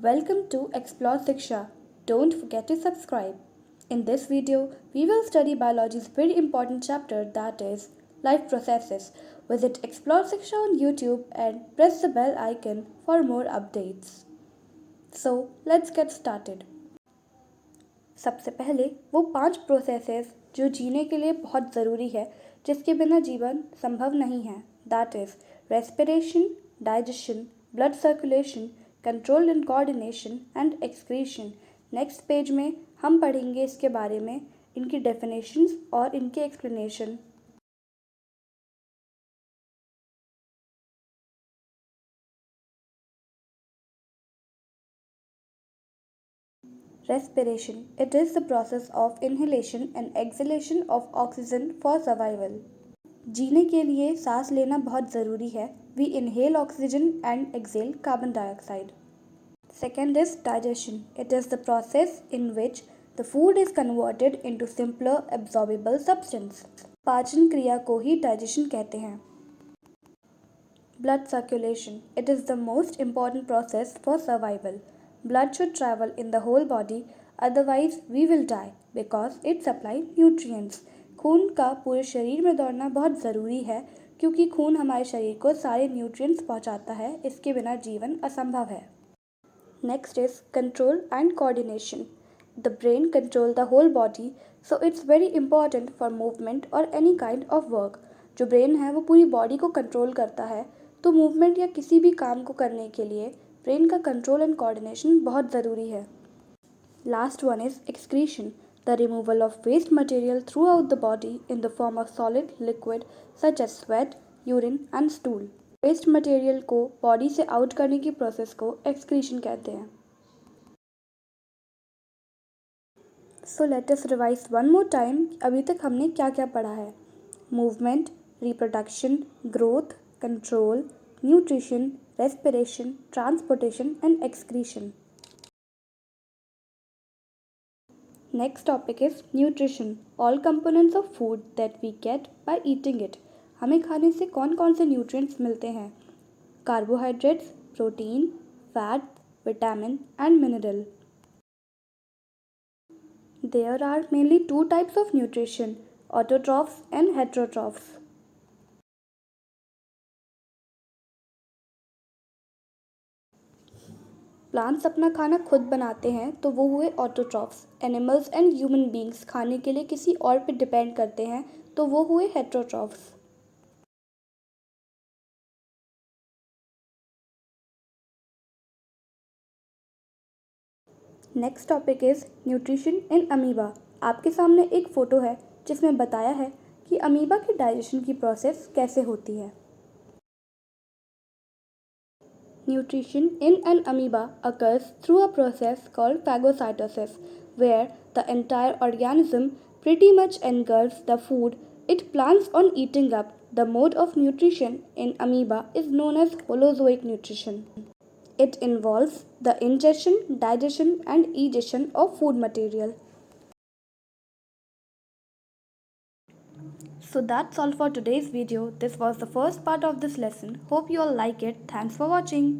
Welcome to Explore Siksha. Don't forget to subscribe. In this video, we will study biology's very important chapter, that is life processes. Visit Explore Siksha on YouTube and press the bell icon for more updates. So, let's get started. सबसे पहले वो 5 processes जो जीने के लिए बहुत ज़रूरी है, जिसके बिना जीवन संभव नहीं है, that is respiration, digestion, blood circulation, control and coordination and excretion. Next page में हम पढ़ेंगे इसके बारे में, इनकी डेफिनेशंस और इनके explanation. Respiration. It is the process of inhalation and exhalation of oxygen for survival. जीने के लिए सांस लेना बहुत ज़रूरी है. We inhale oxygen and exhale carbon dioxide. Second is digestion. It is the process in which the food is converted into simpler absorbable substance. पाचन क्रिया को ही digestion कहते हैं. Blood circulation. It is the most important process for survival. Blood should travel in the whole body, otherwise we will die because it supplies nutrients. खून का पूरे शरीर में दौड़ना बहुत ज़रूरी है क्योंकि खून हमारे शरीर को सारे न्यूट्रिएंट्स पहुंचाता है, इसके बिना जीवन असंभव है. Next is control and coordination. The brain controls the whole body, so it's very important for movement or any kind of work. जो ब्रेन है वो पूरी बॉडी को कंट्रोल करता है, तो मूवमेंट या किसी भी काम को करने के लिए ब्रेन का कंट्रोल एंड कोऑर्डिनेशन बहुत ज़रूरी है. Last one is excretion, the removal of waste material throughout the body in the form of solid liquid such as sweat, urine and stool. Waste material को body से out करने की process को excretion कहते हैं. So let us revise one more time. अभी तक हमने क्या क्या पढ़ा है. Movement, reproduction, growth, control, nutrition, respiration, transportation and excretion. Next topic is nutrition. All components of food that we get by eating it. हमें खाने से कौन कौन से nutrients मिलते हैं. Carbohydrates, protein, fat, vitamin and mineral. There are mainly two types of nutrition, autotrophs and heterotrophs. Plants अपना खाना खुद बनाते हैं तो वो हुए autotrophs. Animals and human beings खाने के लिए किसी और पे डिपेंड करते हैं तो वो हुए heterotrophs. Next topic is nutrition in amoeba. आपके सामने एक फ़ोटो है जिसमें बताया है कि अमीबा की डाइजेशन की प्रोसेस कैसे होती है. Nutrition in an amoeba occurs through a process called phagocytosis, where the entire organism pretty much engulfs the food it plans on eating up. The mode of nutrition in amoeba is known as holozoic nutrition. It involves the ingestion, digestion, and egestion of food material. So that's all for today's video. This was the first part of this lesson. Hope you all like it. Thanks for watching.